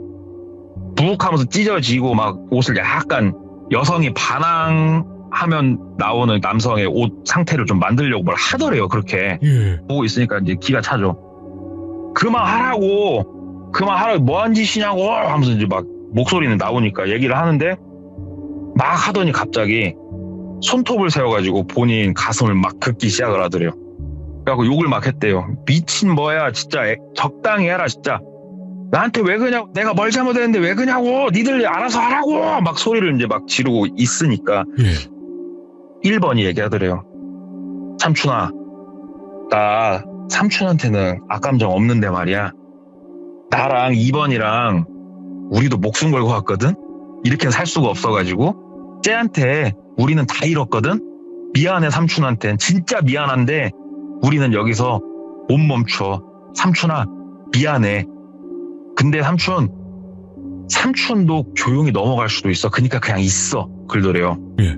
부욱하면서 찢어지고 막 옷을 약간 여성이 반항하면 나오는 남성의 옷 상태를 좀 만들려고 뭘 하더래요. 그렇게 예. 보고 있으니까 이제 기가 차죠. 그만하라고 뭐한 짓이냐고 하면서 이제 막 목소리는 나오니까 얘기를 하는데 막 하더니 갑자기 손톱을 세워가지고 본인 가슴을 막 긁기 시작을 하더래요. 그래갖고 욕을 막 했대요. 미친 뭐야 진짜 적당히 해라 진짜. 나한테 왜 그냐고 내가 뭘 잘못했는데 왜 그냐고 니들 알아서 하라고 막 소리를 이제 막 지르고 있으니까 예. 1번이 얘기하더래요. 삼촌아 나 삼촌한테는 악감정 없는데 말이야. 나랑 2번이랑 우리도 목숨 걸고 왔거든? 이렇게는 살 수가 없어가지고 쟤한테 우리는 다 잃었거든? 미안해 삼촌한텐 진짜 미안한데 우리는 여기서 못 멈춰. 삼촌아 미안해. 근데 삼촌도 조용히 넘어갈 수도 있어. 그러니까 그냥 있어. 그러더래요. 예.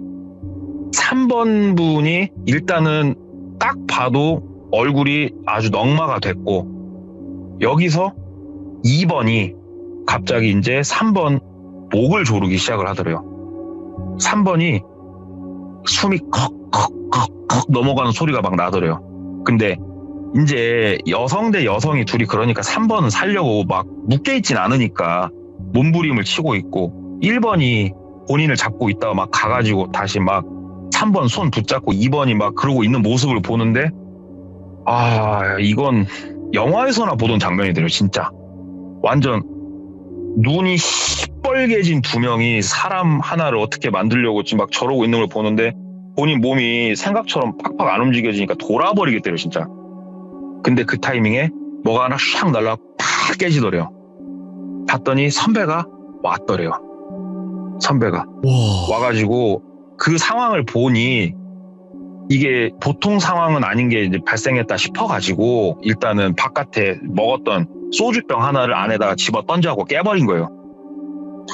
3번 분이 일단은 딱 봐도 얼굴이 아주 넉마가 됐고 여기서 2번이 갑자기 이제 3번 목을 조르기 시작을 하더래요. 3번이 숨이 컥컥컥컥 넘어가는 소리가 막 나더래요. 근데 이제 여성 대 여성이 둘이 그러니까 3번은 살려고 막 묶여있진 않으니까 몸부림을 치고 있고 1번이 본인을 잡고 있다가 막 가가지고 다시 막 3번 손 붙잡고 2번이 막 그러고 있는 모습을 보는데 아 이건 영화에서나 보던 장면이더래요. 진짜 완전 눈이 시뻘개진 두 명이 사람 하나를 어떻게 만들려고 지금 막 저러고 있는 걸 보는데 본인 몸이 생각처럼 팍팍 안 움직여지니까 돌아버리겠대요. 진짜. 근데 그 타이밍에 뭐가 하나 샥 날라 팍 깨지더래요. 봤더니 선배가 왔더래요. 선배가 와가지고 그 상황을 보니 이게 보통 상황은 아닌 게 이제 발생했다 싶어가지고 일단은 바깥에 먹었던 소주병 하나를 안에다가 집어 던져갖고 깨버린 거예요.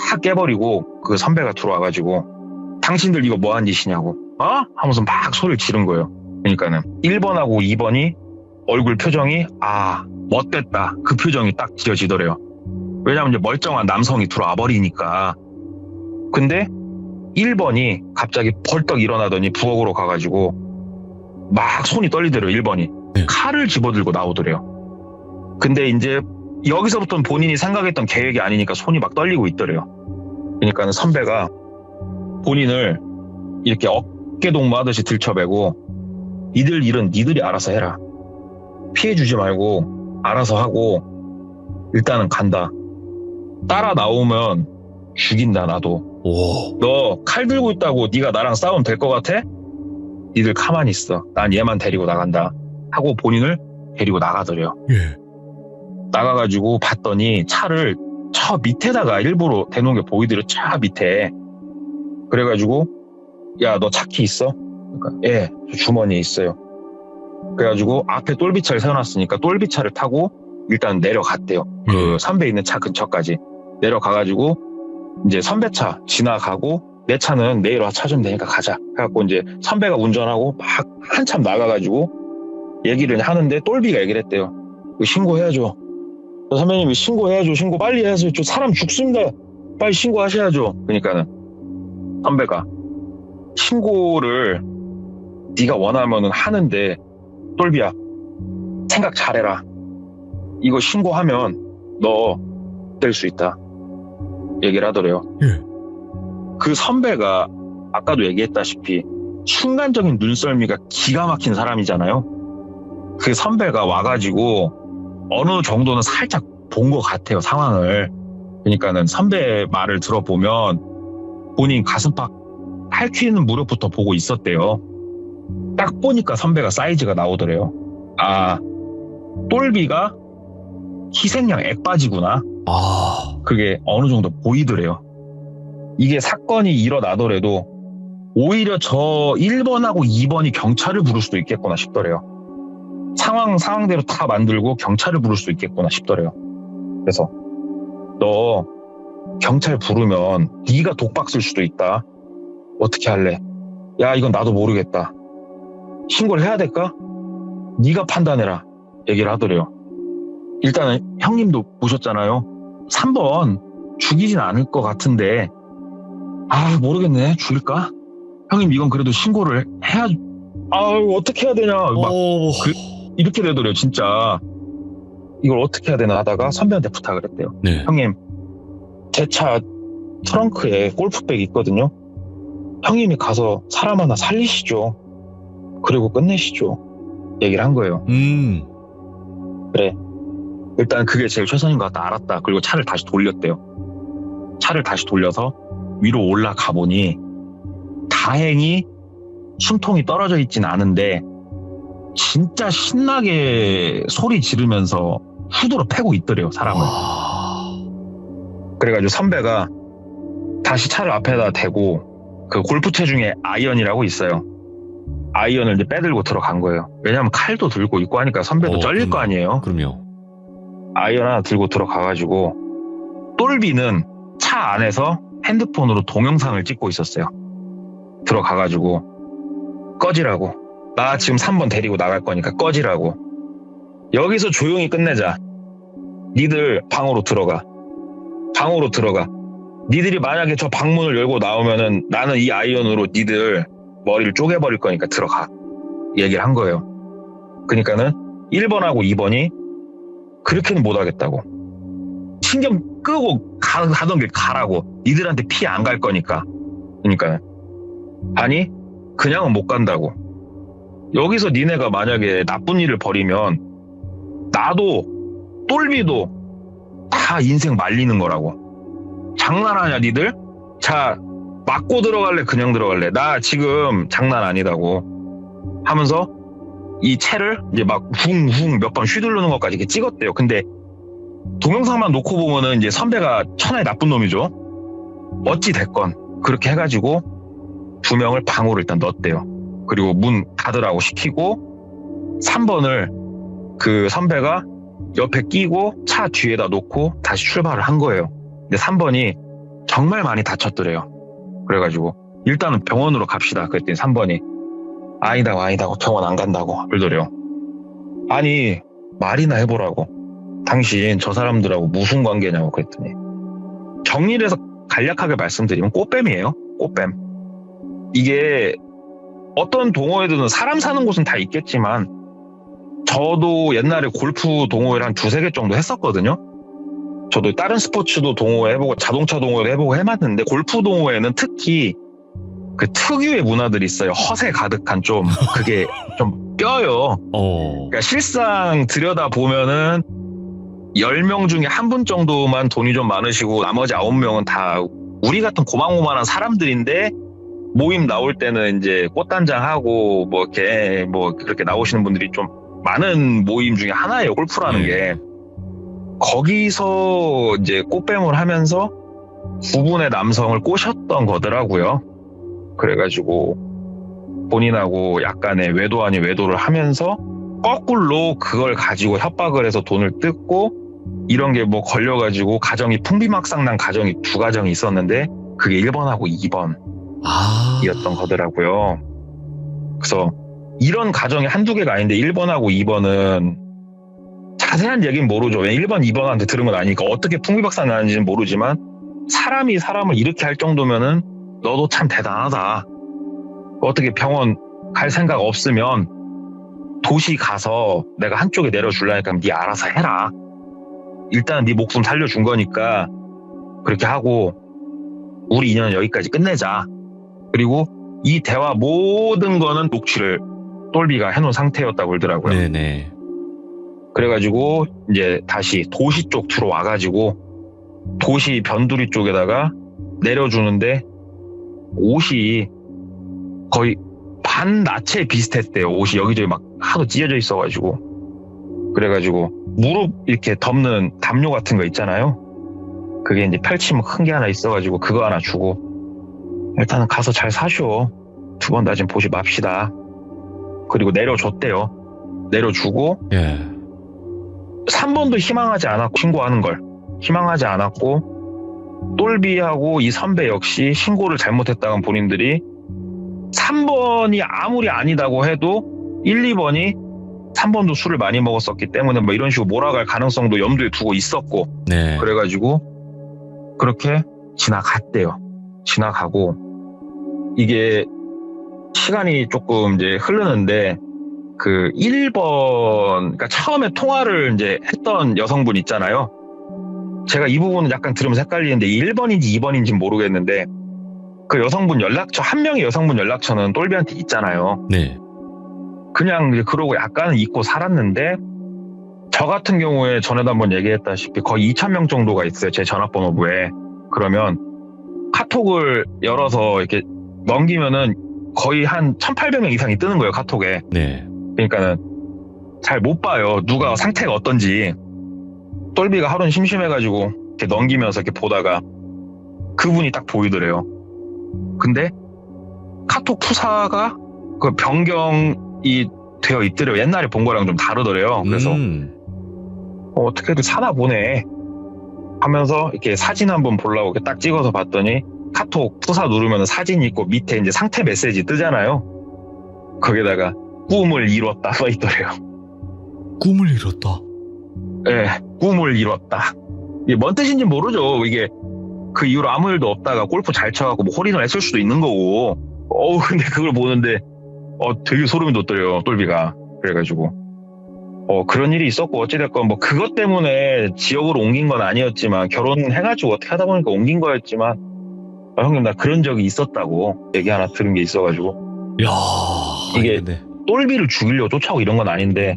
다 깨버리고 그 선배가 들어와가지고 당신들 이거 뭐한 짓이냐고 하면서 막 소리를 지른 거예요. 그러니까는 1번하고 2번이 얼굴 표정이 멋됐다 그 표정이 딱 지어지더래요. 왜냐면 이제 멀쩡한 남성이 들어와 버리니까. 근데 1번이 갑자기 벌떡 일어나더니 부엌으로 가가지고 막 손이 떨리더래요. 1번이 칼을 집어들고 나오더래요. 근데 이제 여기서부터는 본인이 생각했던 계획이 아니니까 손이 막 떨리고 있더래요. 그러니까는 선배가 본인을 이렇게 어깨 동무하듯이 들쳐매고 니들 일은 니들이 알아서 해라. 피해주지 말고 알아서 하고 일단은 간다. 따라 나오면 죽인다 나도. 너 칼 들고 있다고 네가 나랑 싸우면 될 것 같아? 니들 가만히 있어. 난 얘만 데리고 나간다. 하고 본인을 데리고 나가더래요. 예. 나가가지고 봤더니 차를 저 밑에다가 일부러 대놓은 게 보이더래. 차 밑에. 그래가지고 야, 너 차키 있어? 그러니까 예, 저 주머니에 있어요. 그래가지고 앞에 똘비차를 세워놨으니까 똘비차를 타고 일단 내려갔대요. 그 선배 있는 차 근처까지 내려가가지고 이제 선배 차 지나가고 내 차는 내일 와서 찾으면 되니까 가자. 해갖고 이제 선배가 운전하고 막 한참 나가가지고 얘기를 하는데 똘비가 얘기를 했대요. 이거 신고해야죠. 선배님 신고해야죠. 신고 빨리 해야죠. 저 사람 죽습니다. 빨리 신고하셔야죠. 그러니까는 선배가 신고를 네가 원하면은 하는데 똘비야 생각 잘해라. 이거 신고하면 너 될 수 있다. 얘기를 하더래요. 예. 그 선배가 아까도 얘기했다시피 순간적인 눈썰미가 기가 막힌 사람이잖아요. 그 선배가 와가지고 어느 정도는 살짝 본 것 같아요, 상황을. 그러니까는 선배 말을 들어보면 본인 가슴팍 핥히는 무렵부터 보고 있었대요. 딱 보니까 선배가 사이즈가 나오더래요. 아, 똘비가 희생양 액바지구나. 그게 어느 정도 보이더래요. 이게 사건이 일어나더라도 오히려 저 1번하고 2번이 경찰을 부를 수도 있겠구나 싶더래요. 상황대로 다 만들고 경찰을 부를 수 있겠구나 싶더래요. 그래서 너 경찰 부르면 네가 독박 쓸 수도 있다. 어떻게 할래? 야, 이건 나도 모르겠다. 신고를 해야 될까? 네가 판단해라. 얘기를 하더래요. 일단은 형님도 보셨잖아요. 3번 죽이진 않을 것 같은데 아, 모르겠네. 죽일까? 형님 이건 그래도 신고를 해야 어떻게 해야 되냐 막 이렇게 되더래요. 진짜 이걸 어떻게 해야 되나 하다가 선배한테 부탁을 했대요. 네. 형님 제 차 트렁크에 골프백이 있거든요. 형님이 가서 사람 하나 살리시죠. 그리고 끝내시죠. 얘기를 한 거예요. 그래. 일단 그게 제일 최선인 것 같다. 알았다. 그리고 차를 다시 돌렸대요. 차를 다시 돌려서 위로 올라가 보니 다행히 숨통이 떨어져 있진 않은데 진짜 신나게 소리 지르면서 후드로 패고 있더래요, 사람을. 그래가지고 선배가 다시 차를 앞에다 대고 그 골프채 중에 아이언이라고 있어요. 아이언을 이제 빼들고 들어간 거예요. 왜냐면 칼도 들고 있고 하니까 선배도 쩔릴 거 아니에요. 그럼요. 아이언 하나 들고 들어가가지고 똘비는 차 안에서 핸드폰으로 동영상을 찍고 있었어요. 들어가가지고 꺼지라고. 나 지금 3번 데리고 나갈 거니까 꺼지라고. 여기서 조용히 끝내자. 니들 방으로 들어가. 방으로 들어가. 니들이 만약에 저 방문을 열고 나오면은 나는 이 아이언으로 니들 머리를 쪼개버릴 거니까 들어가. 얘기를 한 거예요. 그러니까는 1번하고 2번이 그렇게는 못하겠다고. 신경 끄고 가던 길 가라고. 니들한테 피해 안 갈 거니까. 그러니까 아니 그냥은 못 간다고. 여기서 니네가 만약에 나쁜 일을 벌이면 나도 똘비도 다 인생 말리는 거라고. 장난하냐 니들? 자, 맞고 들어갈래 그냥 들어갈래? 나 지금 장난 아니다고 하면서 이 채를 이제 막 훅훅 몇 번 휘두르는 것까지 이렇게 찍었대요. 근데 동영상만 놓고 보면은 이제 선배가 천하의 나쁜 놈이죠. 어찌 됐건 그렇게 해가지고 2명을 방으로 일단 넣었대요. 그리고 문 닫으라고 시키고 3번을 그 선배가 옆에 끼고 차 뒤에다 놓고 다시 출발을 한 거예요. 근데 3번이 정말 많이 다쳤더래요. 그래가지고 일단은 병원으로 갑시다. 그랬더니 3번이 아니다고 병원 안 간다고 그러더래요. 아니 말이나 해보라고. 당신 저 사람들하고 무슨 관계냐고 그랬더니 정리를 해서 간략하게 말씀드리면 꽃뱀이에요. 꽃뱀. 이게 어떤 동호회든 사람 사는 곳은 다 있겠지만 저도 옛날에 골프 동호회를 한 2-3개 정도 했었거든요. 저도 다른 스포츠도 동호회 해보고 자동차 동호회도 해보고 해봤는데 골프 동호회는 특히 그 특유의 문화들이 있어요. 허세 가득한 좀 그게 좀 뼈요. 그러니까 실상 들여다보면은 10명 중에 1분 정도만 돈이 좀 많으시고 나머지 9명은 다 우리 같은 고만고만한 사람들인데 모임 나올 때는 이제 꽃단장하고 뭐 이렇게 뭐 그렇게 나오시는 분들이 좀 많은 모임 중에 하나예요. 골프라는 게. 거기서 이제 꽃뱀을 하면서 두 분의 남성을 꼬셨던 거더라고요. 그래가지고 본인하고 약간의 외도 아닌 외도를 하면서 거꾸로 그걸 가지고 협박을 해서 돈을 뜯고 이런 게 뭐 걸려가지고 가정이 풍비박산난 가정이 두 가정이 있었는데 그게 1번하고 2번이었던 거더라고요. 그래서 이런 가정이 한두 개가 아닌데 1번하고 2번은 자세한 얘기는 모르죠. 왜 1번, 2번한테 들은 건 아니니까 어떻게 풍비박산 나는지는 모르지만 사람이 사람을 이렇게 할 정도면은 너도 참 대단하다. 어떻게 병원 갈 생각 없으면 도시 가서 내가 한쪽에 내려줄라니까 네 알아서 해라. 일단 네 목숨 살려준 거니까 그렇게 하고 우리 인연은 여기까지 끝내자. 그리고 이 대화 모든 거는 녹취를 똘비가 해놓은 상태였다고 그러더라고요. 네네. 그래가지고 이제 다시 도시 쪽 들어와가지고 도시 변두리 쪽에다가 내려주는데 옷이 거의 반나체 비슷했대요. 옷이 여기저기 막 하도 찢어져 있어가지고. 그래가지고 무릎 이렇게 덮는 담요 같은 거 있잖아요. 그게 이제 펼치면 큰 게 하나 있어가지고 그거 하나 주고 일단은 가서 잘 사쇼. 두 번 다진 보지 맙시다. 그리고 내려줬대요. 내려주고 예. 3번도 희망하지 않았고 신고하는 걸 희망하지 않았고 똘비하고 이 선배 역시 신고를 잘못했다는 본인들이 3번이 아무리 아니다고 해도 1, 2번이 3번도 술을 많이 먹었었기 때문에 뭐 이런 식으로 몰아갈 가능성도 염두에 두고 있었고 네. 그래가지고 그렇게 지나갔대요. 지나가고 이게 시간이 조금 이제 흐르는데 그 1번 그러니까 처음에 통화를 이제 했던 여성분 있잖아요. 제가 이 부분은 약간 들으면서 헷갈리는데 1번인지 2번인지 모르겠는데 그 여성분 연락처 한 명의 여성분 연락처는 똘비한테 있잖아요. 네. 그냥 이제 그러고 약간은 잊고 살았는데 저 같은 경우에 전에도 한번 얘기했다시피 거의 2,000명 정도가 있어요. 제 전화번호부에. 그러면 카톡을 열어서 이렇게 넘기면은 거의 한 1,800명 이상이 뜨는 거예요. 카톡에. 네. 그러니까는 잘 못 봐요. 누가 상태가 어떤지. 똘비가 하루는 심심해가지고 이렇게 넘기면서 이렇게 보다가 그분이 딱 보이더래요. 근데 카톡 투사가 그 변경이 되어 있더래요. 옛날에 본 거랑 좀 다르더래요. 그래서 어떻게든 사나 보네 하면서 이렇게 사진 한번 보려고 이렇게 딱 찍어서 봤더니 카톡 투사 누르면 사진이 있고 밑에 이제 상태 메시지 뜨잖아요. 거기다가 꿈을 이뤘다 써 있더래요. 꿈을 이뤘다. 네, 꿈을 이뤘다. 이게 뭔 뜻인지 모르죠. 이게 그 이후로 아무 일도 없다가 골프 잘 쳐갖고 뭐 홀인을 했을 수도 있는 거고. 근데 그걸 보는데 되게 소름이 돋더래요. 똘비가. 그래가지고 그런 일이 있었고 어찌됐건 뭐 그것 때문에 지역으로 옮긴 건 아니었지만 결혼해가지고 어떻게 하다 보니까 옮긴 거였지만 형님 나 그런 적이 있었다고 얘기 하나 들은 게 있어가지고 야 이게 근데. 똘비를 죽이려고 쫓아오고 이런 건 아닌데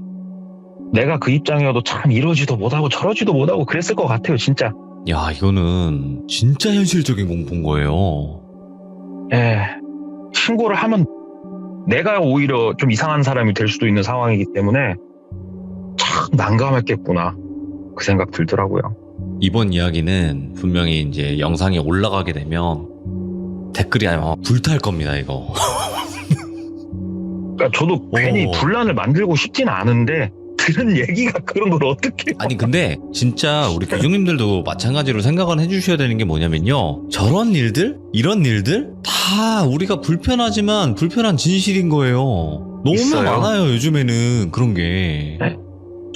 내가 그 입장이어도 참 이러지도 못하고 저러지도 못하고 그랬을 것 같아요. 진짜. 야 이거는 진짜 현실적인 공포인 거예요. 신고를 하면 내가 오히려 좀 이상한 사람이 될 수도 있는 상황이기 때문에 참 난감했겠구나 그 생각 들더라고요. 이번 이야기는 분명히 이제 영상이 올라가게 되면 댓글이 아마 불탈 겁니다 이거. 그러니까 저도 괜히 분란을 만들고 싶진 않은데 들은 얘기가 그런 걸 어떻게 아니 근데 진짜 우리 교수님들도 마찬가지로 생각을 해주셔야 되는 게 뭐냐면요, 저런 일들 이런 일들 다 우리가 불편하지만 불편한 진실인 거예요. 너무 있어요. 많아요 요즘에는 그런 게. 네.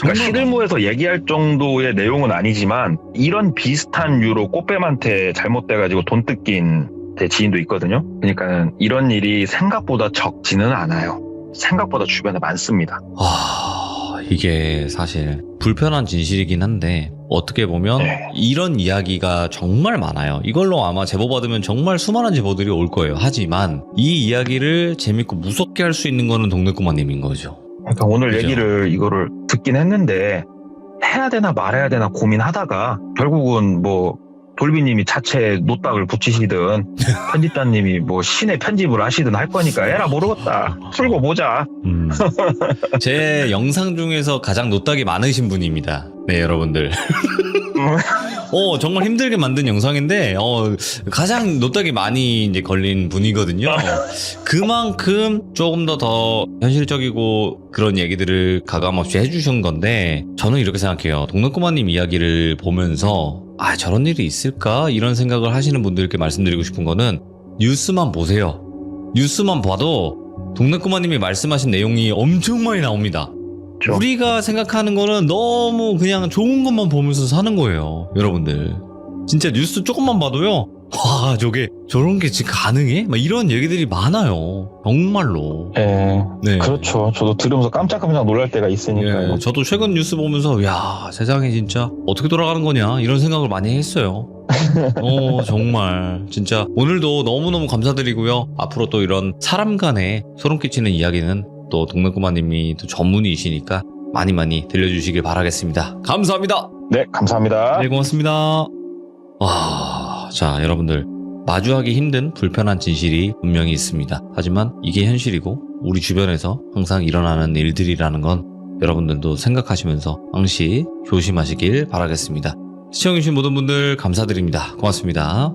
그러니까 시들모에서 얘기할 정도의 내용은 아니지만 이런 비슷한 유로 꽃뱀한테 잘못돼가지고 돈 뜯긴 제 지인도 있거든요. 그러니까 이런 일이 생각보다 적지는 않아요. 생각보다 주변에 많습니다. 이게 사실 불편한 진실이긴 한데 어떻게 보면 이런 이야기가 정말 많아요. 이걸로 아마 제보 받으면 정말 수많은 제보들이 올 거예요. 하지만 이 이야기를 재밌고 무섭게 할 수 있는 거는 동네꼬마님인 거죠. 그러니까 오늘 그죠? 얘기를 이거를 듣긴 했는데 해야 되나 말아야 되나 고민하다가 결국은 뭐 돌비님이 자체 노딱을 붙이시든 편집자님이 뭐 신의 편집을 하시든 할 거니까 에라 모르겠다. 풀고 보자. 제 영상 중에서 가장 노딱이 많으신 분입니다. 네, 여러분들. 정말 힘들게 만든 영상인데, 가장 노딱이 많이 이제 걸린 분이거든요. 그만큼 조금 더 현실적이고 그런 얘기들을 가감없이 해주신 건데, 저는 이렇게 생각해요. 동네꼬마님 이야기를 보면서, 저런 일이 있을까? 이런 생각을 하시는 분들께 말씀드리고 싶은 거는, 뉴스만 보세요. 뉴스만 봐도, 동네꼬마님이 말씀하신 내용이 엄청 많이 나옵니다. 그렇죠. 우리가 생각하는 거는 너무 그냥 좋은 것만 보면서 사는 거예요, 여러분들. 진짜 뉴스 조금만 봐도요, 와, 저런 게 지금 가능해? 막 이런 얘기들이 많아요. 정말로. 네. 그렇죠. 저도 들으면서 깜짝깜짝 놀랄 때가 있으니까요. 예, 저도 최근 뉴스 보면서, 야, 세상에 진짜 어떻게 돌아가는 거냐, 이런 생각을 많이 했어요. 정말. 진짜 오늘도 너무너무 감사드리고요. 앞으로 또 이런 사람 간에 소름 끼치는 이야기는 또 동네꼬마님이 또 전문의이시니까 많이 들려주시길 바라겠습니다. 감사합니다. 네, 감사합니다. 네, 고맙습니다. 자, 여러분들. 마주하기 힘든 불편한 진실이 분명히 있습니다. 하지만 이게 현실이고 우리 주변에서 항상 일어나는 일들이라는 건 여러분들도 생각하시면서 항시 조심하시길 바라겠습니다. 시청해주신 모든 분들 감사드립니다. 고맙습니다.